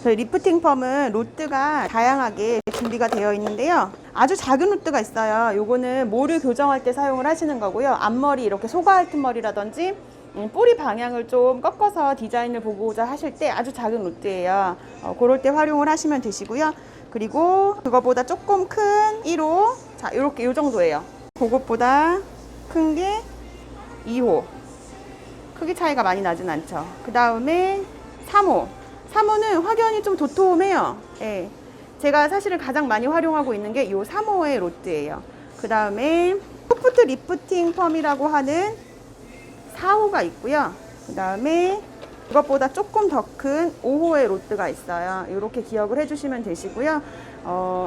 저희 리프팅 펌은 로드가 다양하게 준비가 되어 있는데요. 아주 작은 로드가 있어요. 요거는 모를 교정할 때 사용을 하시는 거고요. 앞머리 이렇게 소가알튼 머리라든지 뿌리 방향을 좀 꺾어서 디자인을 보고자 하실 때 아주 작은 로드예요. 그럴 때 활용을 하시면 되시고요. 그리고 그거보다 조금 큰 1호, 자 이렇게 요 정도예요. 그것보다 큰 게 2호. 크기 차이가 많이 나진 않죠. 그 다음에 3호. 3호는 확연히 좀 도톰해요. 예. 제가 사실은 가장 많이 활용하고 있는 게 이 3호의 로드예요. 그 다음에 소프트 리프팅 펌이라고 하는 4호가 있고요. 그 다음에 그것보다 조금 더 큰 5호의 로드가 있어요. 이렇게 기억을 해주시면 되시고요.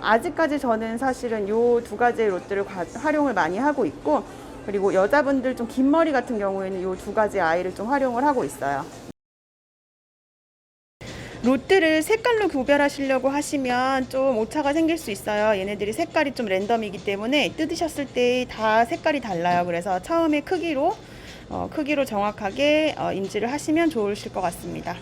아직까지 저는 사실은 이 두 가지의 로드를 활용을 많이 하고 있고, 그리고 여자분들 좀 긴 머리 같은 경우에는 이 두 가지 아이를 좀 활용을 하고 있어요. 로드를 색깔로 구별하시려고 하시면 좀 오차가 생길 수 있어요. 얘네들이 색깔이 좀 랜덤이기 때문에 뜯으셨을 때 다 색깔이 달라요. 그래서 처음에 크기로 정확하게 인지를 하시면 좋으실 것 같습니다.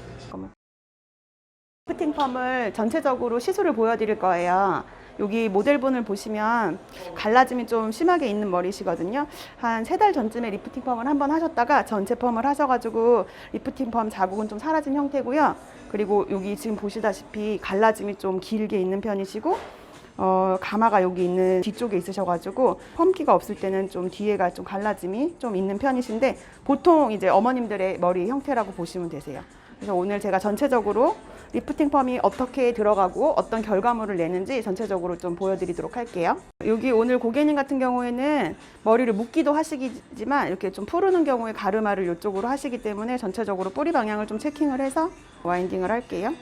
리프팅 펌을 전체적으로 시술을 보여드릴 거예요. 여기 모델분을 보시면 갈라짐이 좀 심하게 있는 머리시거든요. 한 3달 전쯤에 리프팅 펌을 한번 하셨다가 전체 펌을 하셔가지고 리프팅 펌 자국은 좀 사라진 형태고요. 그리고 여기 지금 보시다시피 갈라짐이 좀 길게 있는 편이시고, 가마가 여기 있는 뒤쪽에 있으셔가지고 펌기가 없을 때는 좀 뒤에가 좀 갈라짐이 좀 있는 편이신데, 보통 이제 어머님들의 머리 형태라고 보시면 되세요. 그래서 오늘 제가 전체적으로 리프팅 펌이 어떻게 들어가고 어떤 결과물을 내는지 전체적으로 좀 보여드리도록 할게요. 여기 오늘 고객님 같은 경우에는 머리를 묶기도 하시지만 이렇게 좀 푸르는 경우에 가르마를 이쪽으로 하시기 때문에 전체적으로 뿌리 방향을 좀 체킹을 해서 와인딩을 할게요.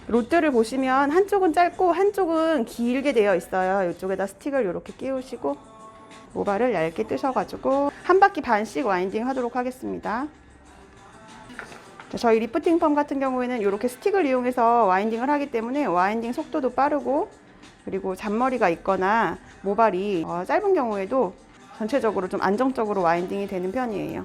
로드를 보시면 한쪽은 짧고 한쪽은 길게 되어 있어요. 이쪽에다 스틱을 이렇게 끼우시고 모발을 얇게 뜨셔가지고 한 바퀴 반씩 와인딩 하도록 하겠습니다. 저희 리프팅 펌 같은 경우에는 이렇게 스틱을 이용해서 와인딩을 하기 때문에 와인딩 속도도 빠르고, 그리고 잔머리가 있거나 모발이 짧은 경우에도 전체적으로 좀 안정적으로 와인딩이 되는 편이에요.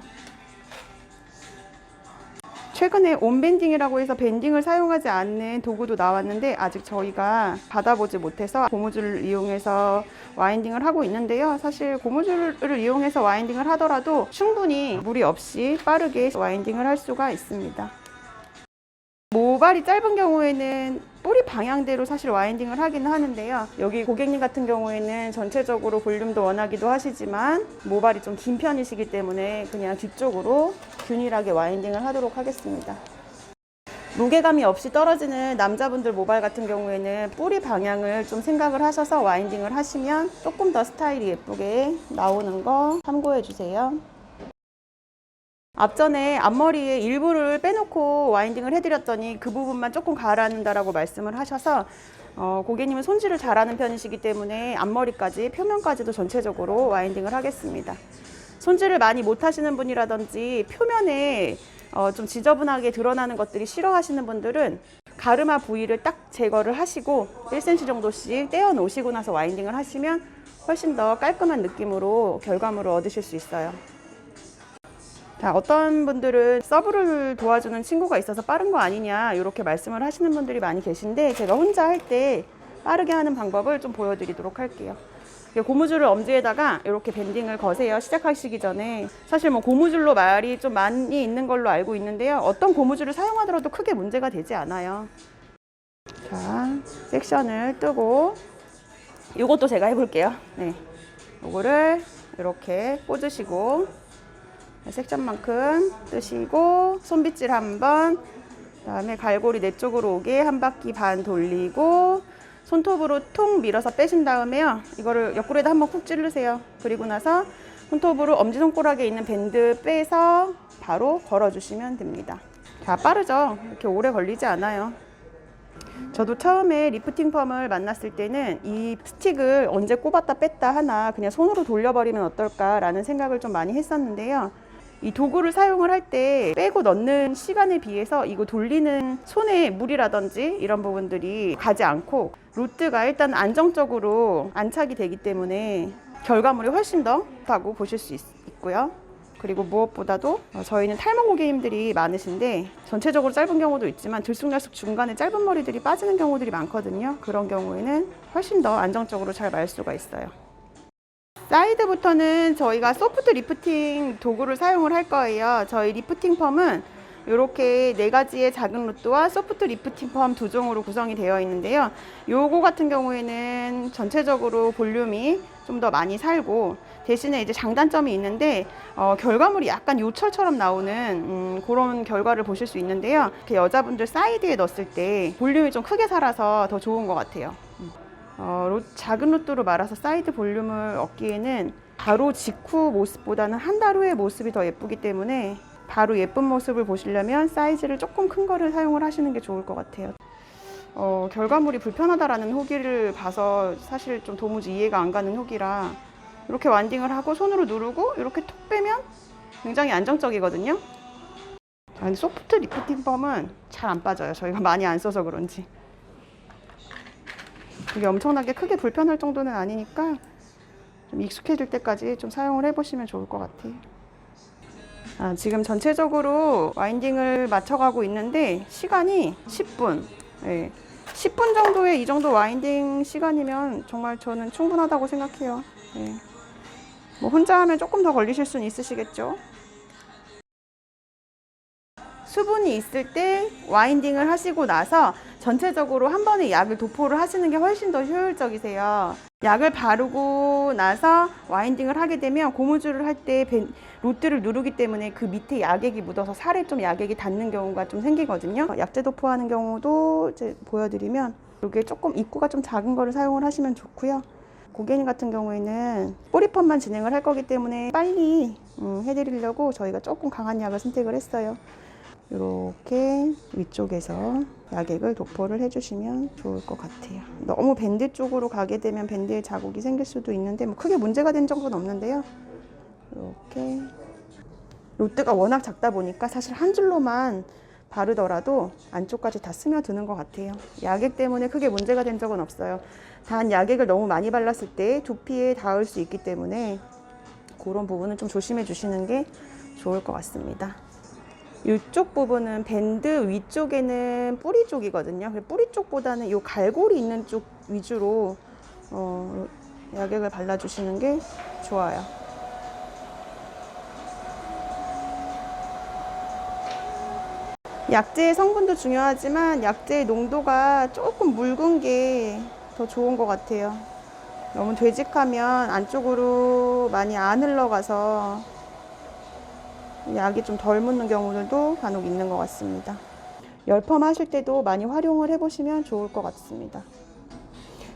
최근에 온밴딩이라고 해서 밴딩을 사용하지 않는 도구도 나왔는데 아직 저희가 받아보지 못해서 고무줄을 이용해서 와인딩을 하고 있는데요. 사실 고무줄을 이용해서 와인딩을 하더라도 충분히 무리 없이 빠르게 와인딩을 할 수가 있습니다. 모발이 짧은 경우에는 뿌리 방향대로 사실 와인딩을 하긴 하는데요. 여기 고객님 같은 경우에는 전체적으로 볼륨도 원하기도 하시지만 모발이 좀 긴 편이시기 때문에 그냥 뒤쪽으로 균일하게 와인딩을 하도록 하겠습니다. 무게감이 없이 떨어지는 남자분들 모발 같은 경우에는 뿌리 방향을 좀 생각을 하셔서 와인딩을 하시면 조금 더 스타일이 예쁘게 나오는 거 참고해 주세요. 앞전에 앞머리에 일부를 빼놓고 와인딩을 해드렸더니 그 부분만 조금 가라앉는다라고 말씀을 하셔서 고객님은 손질을 잘하는 편이시기 때문에 앞머리까지 표면까지도 전체적으로 와인딩을 하겠습니다. 손질을 많이 못하시는 분이라든지 표면에 좀 지저분하게 드러나는 것들이 싫어하시는 분들은 가르마 부위를 딱 제거를 하시고 1cm 정도씩 떼어 놓으시고 나서 와인딩을 하시면 훨씬 더 깔끔한 느낌으로 결과물을 얻으실 수 있어요. 자, 어떤 분들은 서브를 도와주는 친구가 있어서 빠른 거 아니냐 이렇게 말씀을 하시는 분들이 많이 계신데, 제가 혼자 할 때 빠르게 하는 방법을 좀 보여드리도록 할게요. 고무줄을 엄지에다가 이렇게 밴딩을 거세요. 시작하시기 전에. 사실 뭐 고무줄로 말이 좀 많이 있는 걸로 알고 있는데요. 어떤 고무줄을 사용하더라도 크게 문제가 되지 않아요. 자, 섹션을 뜨고 이것도 제가 해볼게요. 네, 이거를 이렇게 꽂으시고 섹션만큼 뜨시고 손빗질 한번, 그다음에 갈고리 내 쪽으로 오게 한 바퀴 반 돌리고 손톱으로 통 밀어서 빼신 다음에요. 이거를 옆구리에다 한번 쿡 찌르세요. 그리고 나서 손톱으로 엄지손가락에 있는 밴드 빼서 바로 걸어주시면 됩니다. 자, 빠르죠? 이렇게 오래 걸리지 않아요. 저도 처음에 리프팅 펌을 만났을 때는 이 스틱을 언제 꼽았다 뺐다 하나, 그냥 손으로 돌려버리면 어떨까라는 생각을 좀 많이 했었는데요. 이 도구를 사용을 할 때 빼고 넣는 시간에 비해서 이거 돌리는 손에 물이라든지 이런 부분들이 가지 않고 로드가 일단 안정적으로 안착이 되기 때문에 결과물이 훨씬 더 좋다고 보실 수 있고요. 그리고 무엇보다도 저희는 탈모 고객님들이 많으신데 전체적으로 짧은 경우도 있지만 들쑥날쑥 중간에 짧은 머리들이 빠지는 경우들이 많거든요. 그런 경우에는 훨씬 더 안정적으로 잘 말 수가 있어요. 사이드부터는 저희가 소프트 리프팅 도구를 사용을 할 거예요. 저희 리프팅 펌은 이렇게 4가지의 작은 로트와 소프트 리프팅 펌 2종으로 구성이 되어 있는데요. 요거 같은 경우에는 전체적으로 볼륨이 좀 더 많이 살고 대신에 이제 장단점이 있는데 결과물이 약간 요철처럼 나오는 그런 결과를 보실 수 있는데요. 이렇게 여자분들 사이드에 넣었을 때 볼륨이 좀 크게 살아서 더 좋은 것 같아요. 작은 로트로 말아서 사이드 볼륨을 얻기에는 바로 직후 모습보다는 한 달 후의 모습이 더 예쁘기 때문에 바로 예쁜 모습을 보시려면 사이즈를 조금 큰 거를 사용을 하시는 게 좋을 것 같아요. 결과물이 불편하다라는 후기를 봐서 사실 좀 도무지 이해가 안 가는 후기라 이렇게 와인딩을 하고 손으로 누르고 이렇게 톡 빼면 굉장히 안정적이거든요. 소프트 리프팅 펌은 잘 안 빠져요. 저희가 많이 안 써서 그런지. 이게 엄청나게 크게 불편할 정도는 아니니까 좀 익숙해질 때까지 좀 사용을 해보시면 좋을 것 같아요. 지금 전체적으로 와인딩을 맞춰가고 있는데 시간이 10분. 네. 10분 정도의 이 정도 와인딩 시간이면 정말 저는 충분하다고 생각해요. 네. 뭐 혼자 하면 조금 더 걸리실 수는 있으시겠죠. 수분이 있을 때 와인딩을 하시고 나서 전체적으로 한 번에 약을 도포를 하시는 게 훨씬 더 효율적이세요. 약을 바르고 나서 와인딩을 하게 되면 고무줄을 할 때 로트를 누르기 때문에 그 밑에 약액이 묻어서 살에 좀 약액이 닿는 경우가 좀 생기거든요. 약재 도포하는 경우도 이제 보여드리면 이게 조금 입구가 좀 작은 거를 사용을 하시면 좋고요. 고객님 같은 경우에는 뿌리펌만 진행을 할 거기 때문에 빨리 해드리려고 저희가 조금 강한 약을 선택을 했어요. 이렇게 위쪽에서 약액을 도포를 해주시면 좋을 것 같아요. 너무 밴드 쪽으로 가게 되면 밴드에 자국이 생길 수도 있는데 뭐 크게 문제가 된 적은 없는데요. 이렇게 로트가 워낙 작다 보니까 사실 한 줄로만 바르더라도 안쪽까지 다 스며드는 것 같아요. 약액 때문에 크게 문제가 된 적은 없어요. 단 약액을 너무 많이 발랐을 때 두피에 닿을 수 있기 때문에 그런 부분은 좀 조심해 주시는 게 좋을 것 같습니다. 이쪽 부분은 밴드 위쪽에는 뿌리 쪽이거든요. 뿌리 쪽보다는 이 갈고리 있는 쪽 위주로 약액을 발라주시는 게 좋아요. 약재의 성분도 중요하지만 약재의 농도가 조금 묽은 게 더 좋은 것 같아요. 너무 되직하면 안쪽으로 많이 안 흘러가서 약이 좀 덜 묻는 경우들도 간혹 있는 것 같습니다. 열펌 하실 때도 많이 활용을 해보시면 좋을 것 같습니다.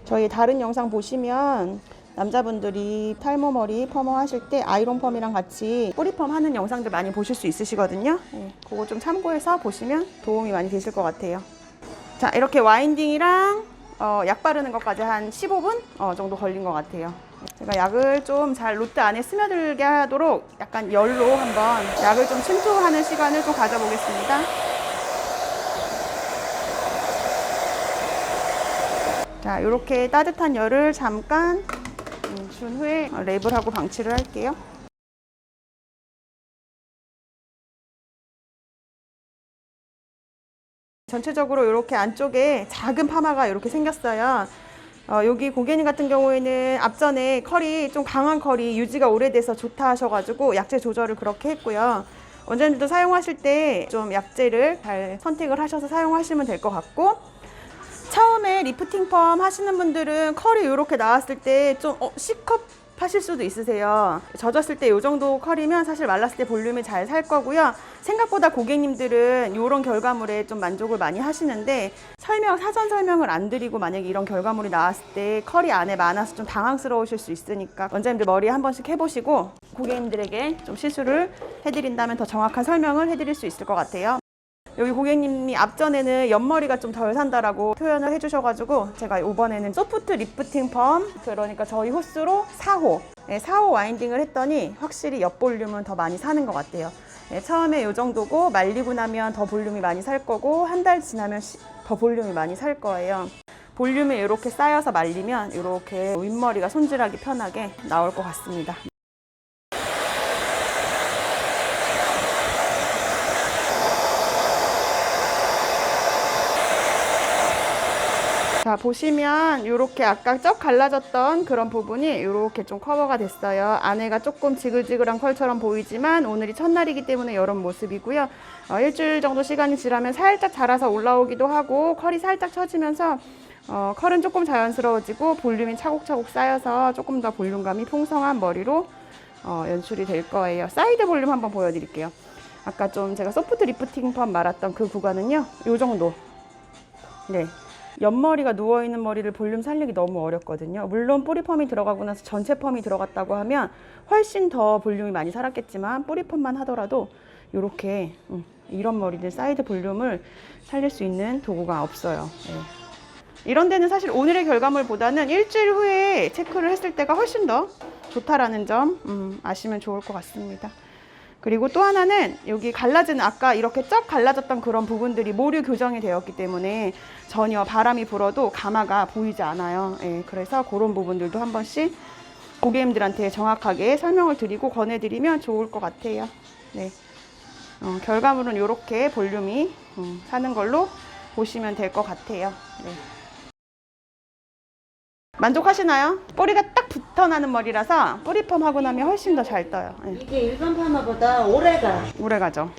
저희 다른 영상 보시면 남자분들이 탈모 머리 펌어 하실 때 아이론 펌이랑 같이 뿌리펌 하는 영상들 많이 보실 수 있으시거든요. 그거 좀 참고해서 보시면 도움이 많이 되실 것 같아요. 자, 이렇게 와인딩이랑 약 바르는 것까지 한 15분 정도 걸린 것 같아요. 제가 약을 좀 잘 로트 안에 스며들게 하도록 약간 열로 한번 약을 좀 침투하는 시간을 좀 가져보겠습니다. 자, 이렇게 따뜻한 열을 잠깐 준 후에 랩을 방치를 할게요. 전체적으로 이렇게 안쪽에 작은 파마가 이렇게 생겼어요. 여기 고객님 같은 경우에는 앞전에 컬이 좀 강한 컬이 유지가 오래돼서 좋다 하셔가지고 약재 조절을 그렇게 했고요. 원장님들도 사용하실 때 좀 약재를 잘 선택을 하셔서 사용하시면 될 것 같고, 처음에 리프팅 펌 하시는 분들은 컬이 이렇게 나왔을 때 좀 C컵 하실 수도 있으세요. 젖었을 때 이 정도 컬이면 사실 말랐을 때 볼륨이 잘 살 거고요. 생각보다 고객님들은 이런 결과물에 좀 만족을 많이 하시는데 사전 설명을 안 드리고 만약에 이런 결과물이 나왔을 때 컬이 안에 많아서 좀 당황스러우실 수 있으니까 원장님들 머리에 한 번씩 해보시고 고객님들에게 좀 시술을 해드린다면 더 정확한 설명을 해드릴 수 있을 것 같아요. 여기 고객님이 앞전에는 옆머리가 좀 덜 산다라고 표현을 해주셔가지고 제가 이번에는 소프트 리프팅 펌, 그러니까 저희 호스로 4호 4호 와인딩을 했더니 확실히 옆 볼륨은 더 많이 사는 것 같아요. 처음에 이 정도고 말리고 나면 더 볼륨이 많이 살 거고 한 달 지나면 더 볼륨이 많이 살 거예요. 볼륨이 이렇게 쌓여서 말리면 이렇게 윗머리가 손질하기 편하게 나올 것 같습니다. 자, 보시면 이렇게 아까 쩍 갈라졌던 그런 부분이 이렇게 좀 커버가 됐어요. 안에가 조금 지글지글한 컬처럼 보이지만 오늘이 첫날이기 때문에 이런 모습이고요. 일주일 정도 시간이 지나면 살짝 자라서 올라오기도 하고 컬이 살짝 처지면서 컬은 조금 자연스러워지고 볼륨이 차곡차곡 쌓여서 조금 더 볼륨감이 풍성한 머리로 연출이 될 거예요. 사이드 볼륨 한번 보여드릴게요. 아까 좀 제가 소프트 리프팅 펌 말았던 그 구간은요, 이 정도. 네. 옆머리가 누워있는 머리를 볼륨 살리기 너무 어렵거든요. 물론 뿌리 펌이 들어가고 나서 전체 펌이 들어갔다고 하면 훨씬 더 볼륨이 많이 살았겠지만 뿌리 펌만 하더라도 이렇게 이런 머리들 사이드 볼륨을 살릴 수 있는 도구가 없어요. 네. 이런 데는 사실 오늘의 결과물보다는 일주일 후에 체크를 했을 때가 훨씬 더 좋다라는 점 아시면 좋을 것 같습니다. 그리고 또 하나는 여기 갈라진 아까 이렇게 쩍 갈라졌던 그런 부분들이 모류 교정이 되었기 때문에 전혀 바람이 불어도 가마가 보이지 않아요. 예, 그래서 그런 부분들도 한 번씩 고객님들한테 정확하게 설명을 드리고 권해드리면 좋을 것 같아요. 네. 결과물은 이렇게 볼륨이 사는 걸로 보시면 될 것 같아요. 네. 만족하시나요? 뿌리가 딱 붙어나는 머리라서 뿌리펌 하고 나면 훨씬 더 잘 떠요. 네. 이게 일반 파마보다 오래가. 오래 가죠.